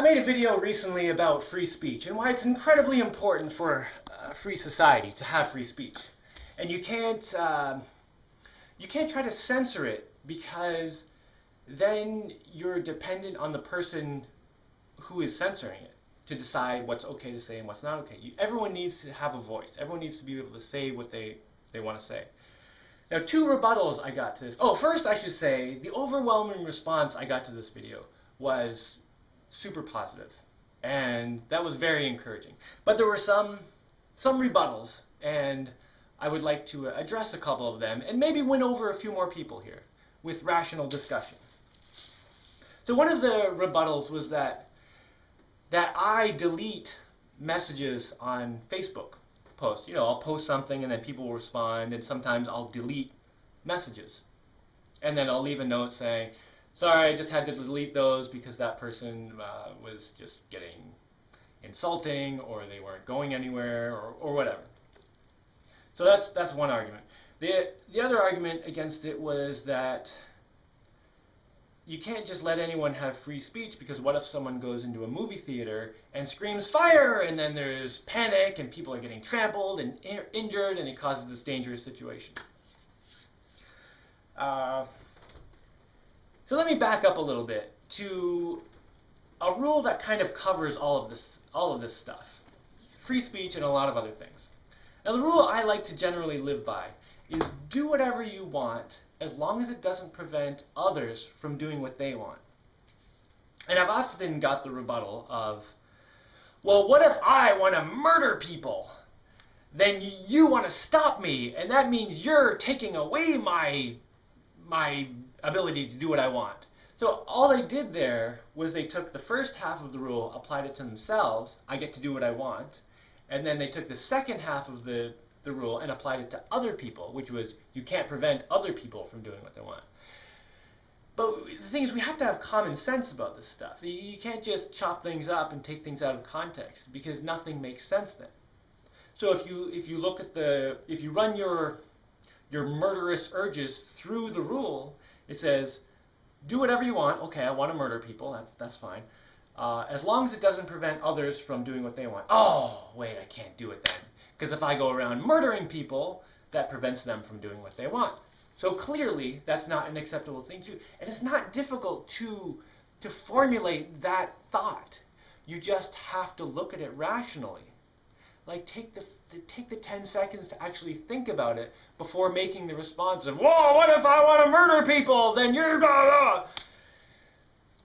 made a video recently about free speech and why it's incredibly important for a free society to have free speech. And you can't try to censor it because then you're dependent on the person who is censoring it to decide what's okay to say and what's not okay. Everyone needs to have a voice. Everyone needs to be able to say what they want to say. Now, 2 rebuttals I got to this. Oh, first I should say the overwhelming response I got to this video was super positive, and that was very encouraging. But there were some rebuttals, and I would like to address a couple of them and maybe win over a few more people here with rational discussion. So one of the rebuttals was that I delete messages on Facebook posts. You know, I'll post something and then people will respond, and sometimes I'll delete messages. And then I'll leave a note saying, sorry, I just had to delete those because that person was just getting insulting, or they weren't going anywhere, or whatever. So that's one argument. The other argument against it was that you can't just let anyone have free speech, because what if someone goes into a movie theater and screams fire, and then there's panic and people are getting trampled and injured, and it causes this dangerous situation. So let me back up a little bit to a rule that kind of covers all of this stuff. Free speech and a lot of other things. Now, the rule I like to generally live by is do whatever you want as long as it doesn't prevent others from doing what they want. And I've often got the rebuttal of, well, what if I want to murder people? Then you want to stop me, and that means you're taking away my ability to do what I want. So all they did there was they took the first half of the rule, applied it to themselves, I get to do what I want, and then they took the second half of the rule and applied it to other people, which was you can't prevent other people from doing what they want. But the thing is, we have to have common sense about this stuff. You can't just chop things up and take things out of context, because nothing makes sense then. So if you look at if you run your murderous urges through the rule, it says, do whatever you want. Okay, I want to murder people. That's fine. As long as it doesn't prevent others from doing what they want. Oh, wait, I can't do it then. Because if I go around murdering people, that prevents them from doing what they want. So clearly, that's not an acceptable thing to do. And it's not difficult to formulate that thought. You just have to look at it rationally. Like, take the 10 seconds to actually think about it before making the response of, whoa, what if I want to murder people? Then you're blah, blah.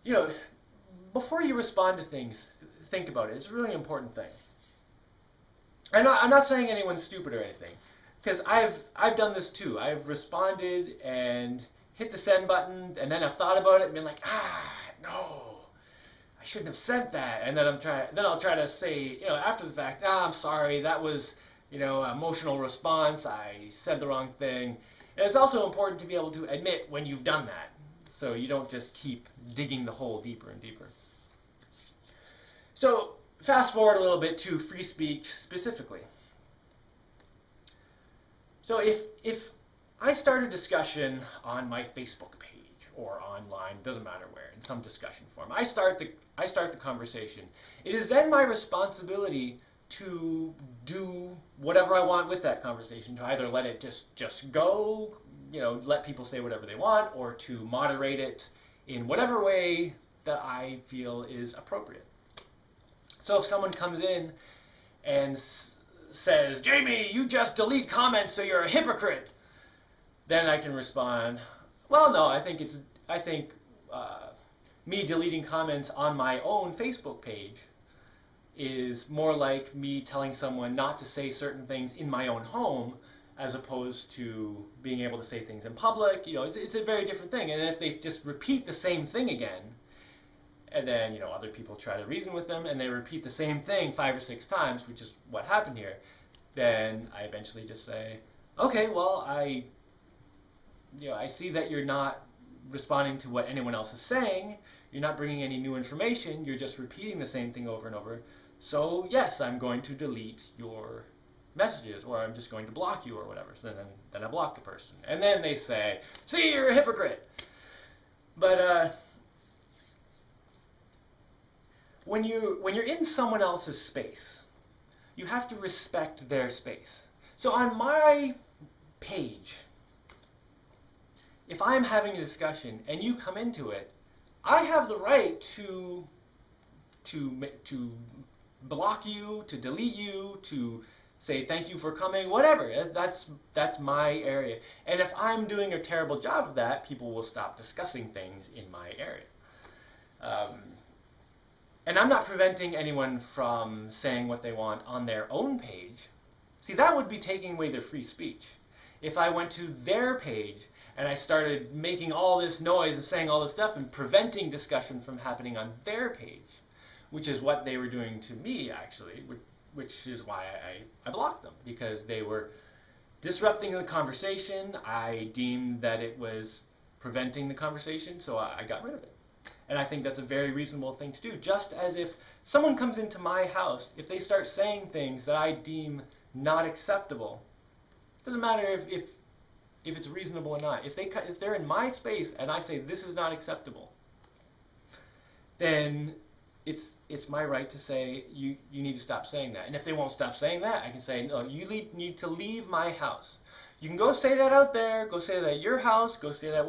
You know, before you respond to things, think about it. It's a really important thing. I'm not saying anyone's stupid or anything, because I've done this too. I've responded and hit the send button, and then I've thought about it and been like, no, I shouldn't have said that. And then I'll try to say, you know, after the fact, I'm sorry, that was, you know, emotional response. I said the wrong thing. And it's also important to be able to admit when you've done that, so you don't just keep digging the hole deeper and deeper. So fast forward a little bit to free speech specifically. So if I start a discussion on my Facebook page or online, doesn't matter where, in some discussion forum, I start the conversation. It is then my responsibility to do whatever I want with that conversation, to either let it just go, you know, let people say whatever they want, or to moderate it in whatever way that I feel is appropriate. So if someone comes in and says, Jaimie, you just delete comments, so you're a hypocrite, then I can respond, well, no, I think me deleting comments on my own Facebook page is more like me telling someone not to say certain things in my own home, as opposed to being able to say things in public. You know, it's a very different thing. And if they just repeat the same thing again, and then, you know, other people try to reason with them, and they repeat the same thing 5 or 6 times, which is what happened here, then I eventually just say, okay, well, I see that you're not responding to what anyone else is saying. You're not bringing any new information. You're just repeating the same thing over and over. So yes, I'm going to delete your messages, or I'm just going to block you, or whatever. So then I block the person, and then they say, see, you're a hypocrite. But when you're in someone else's space, you have to respect their space. So on my page, if I'm having a discussion and you come into it, I have the right to block you, to delete you, to say thank you for coming, whatever. That's my area. And if I'm doing a terrible job of that, people will stop discussing things in my area. And I'm not preventing anyone from saying what they want on their own page. See, that would be taking away their free speech. If I went to their page and I started making all this noise and saying all this stuff and preventing discussion from happening on their page, which is what they were doing to me, actually, which is why I blocked them, because they were disrupting the conversation. I deemed that it was preventing the conversation, so I got rid of it. And I think that's a very reasonable thing to do. Just as if someone comes into my house, if they start saying things that I deem not acceptable, it doesn't matter if it's reasonable or not. If they're in my space and I say this is not acceptable, then it's my right to say you need to stop saying that. And if they won't stop saying that, I can say, no, you need to leave my house. You can go say that out there, go say that at your house, go say that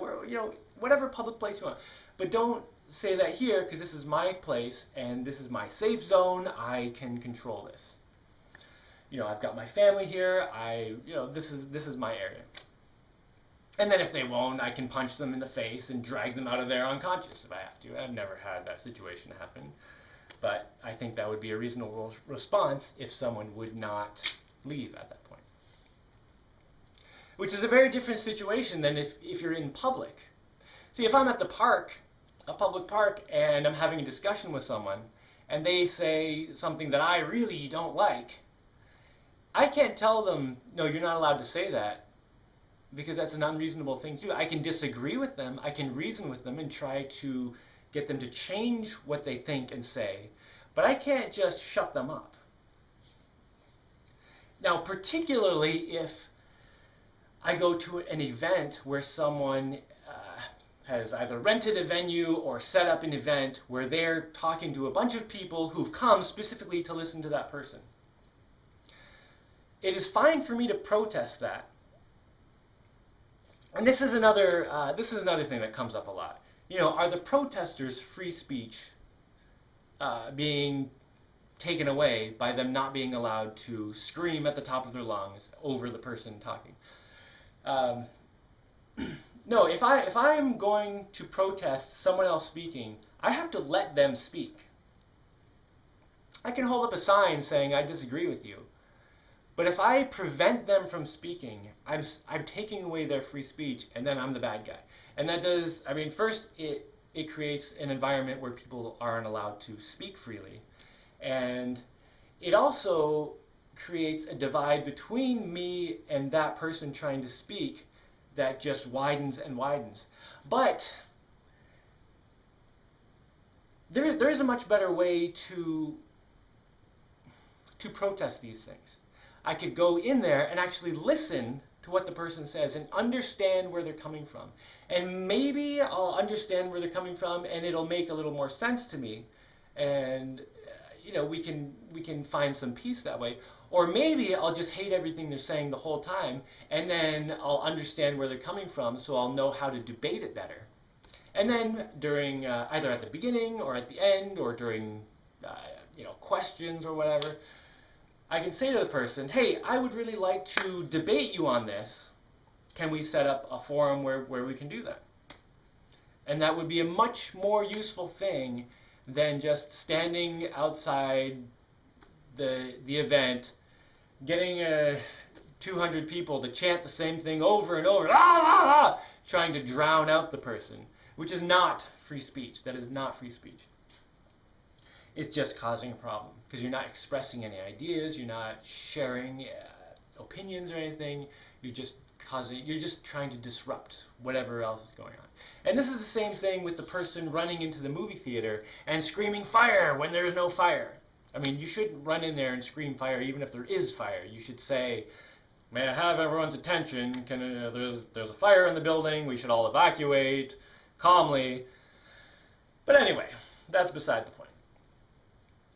whatever public place you want, but don't say that here, because this is my place and this is my safe zone. I can control this. I've got my family here. This is my area. And then if they won't, I can punch them in the face and drag them out of there unconscious if I have to. I've never had that situation happen, but I think that would be a reasonable response if someone would not leave at that point. Which is a very different situation than if you're in public. See, if I'm at the park, a public park, and I'm having a discussion with someone, and they say something that I really don't like, I can't tell them, no, you're not allowed to say that, because that's an unreasonable thing to do. I can disagree with them, I can reason with them and try to get them to change what they think and say, but I can't just shut them up. Now, particularly if I go to an event where someone has either rented a venue or set up an event where they're talking to a bunch of people who've come specifically to listen to that person. It is fine for me to protest that. And this is another thing that comes up a lot. Are the protesters' free speech being taken away by them not being allowed to scream at the top of their lungs over the person talking? No, if I'm going to protest someone else speaking, I have to let them speak. I can hold up a sign saying I disagree with you, but if I prevent them from speaking, I'm taking away their free speech, and then I'm the bad guy. And that does, first it creates an environment where people aren't allowed to speak freely, and it also creates a divide between me and that person trying to speak that just widens and widens. But there is a much better way to protest these things. I could go in there and actually listen to what the person says and understand where they're coming from. And maybe I'll understand where they're coming from and it'll make a little more sense to me. And we can find some peace that way. Or maybe I'll just hate everything they're saying the whole time, and then I'll understand where they're coming from, so I'll know how to debate it better. And then during, either at the beginning or at the end, or during questions or whatever, I can say to the person, hey, I would really like to debate you on this. Can we set up a forum where we can do that? And that would be a much more useful thing than just standing outside the event, getting 200 people to chant the same thing over and over, trying to drown out the person, which is not free speech. That is not free speech. It's just causing a problem, because you're not expressing any ideas, you're not sharing opinions or anything, you're just trying to disrupt whatever else is going on. And this is the same thing with the person running into the movie theater and screaming fire when there's no fire. You shouldn't run in there and scream fire even if there is fire. You should say, may I have everyone's attention? There's a fire in the building, we should all evacuate calmly. But anyway, that's beside the point.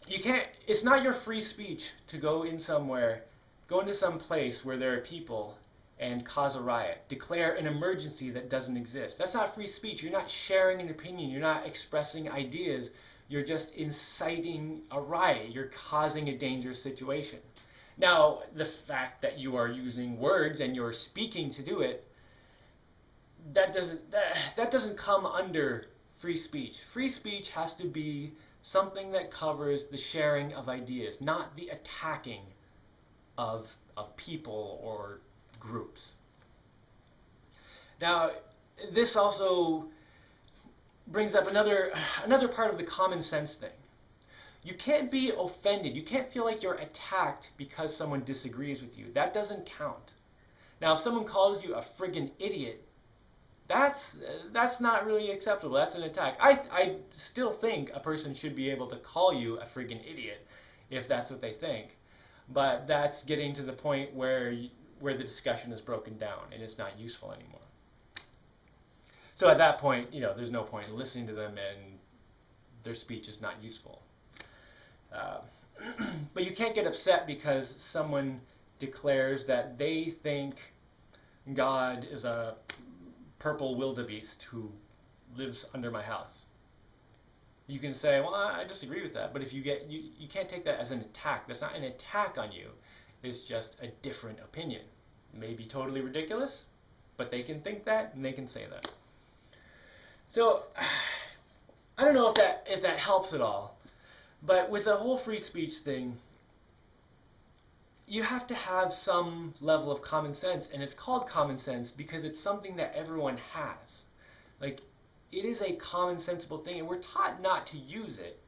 You can't, it's not your free speech to go in somewhere, go into some place where there are people and cause a riot, declare an emergency that doesn't exist. That's not free speech. You're not sharing an opinion. You're not expressing ideas. You're just inciting a riot. You're causing a dangerous situation. Now, the fact that you are using words and you're speaking to do it, that doesn't come under free speech. Free speech has to be something that covers the sharing of ideas, not the attacking of people or groups. Now, this also brings up another part of the common sense thing. You can't be offended. You can't feel like you're attacked because someone disagrees with you. That doesn't count. Now, if someone calls you a friggin' idiot, that's not really acceptable. That's an attack. I still think a person should be able to call you a friggin' idiot if that's what they think. But that's getting to the point where the discussion is broken down and it's not useful anymore. So at that point, there's no point in listening to them, and their speech is not useful. But you can't get upset because someone declares that they think God is a purple wildebeest who lives under my house. You can say, well, I disagree with that, but if you can't take that as an attack. That's not an attack on you. It's just a different opinion. It may be totally ridiculous, but they can think that and they can say that. So I don't know if that helps at all, but with the whole free speech thing, you have to have some level of common sense, and it's called common sense because it's something that everyone has. Like, it is a common sensible thing, and we're taught not to use it,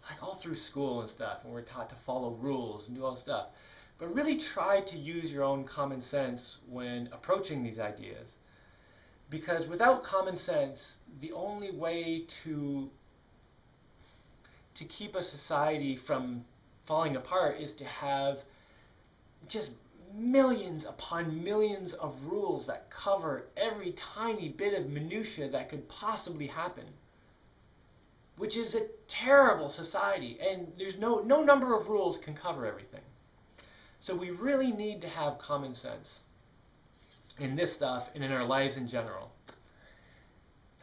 like all through school and stuff, and we're taught to follow rules and do all this stuff. But really try to use your own common sense when approaching these ideas, because without common sense, the only way to keep a society from falling apart is to have just millions upon millions of rules that cover every tiny bit of minutia that could possibly happen, which is a terrible society, and there's no number of rules can cover everything. So we really need to have common sense in this stuff and in our lives in general.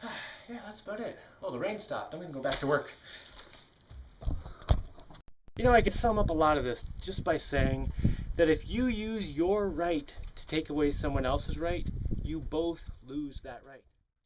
Yeah, that's about it. Oh, the rain stopped. I'm going to go back to work. I could sum up a lot of this just by saying that if you use your right to take away someone else's right, you both lose that right.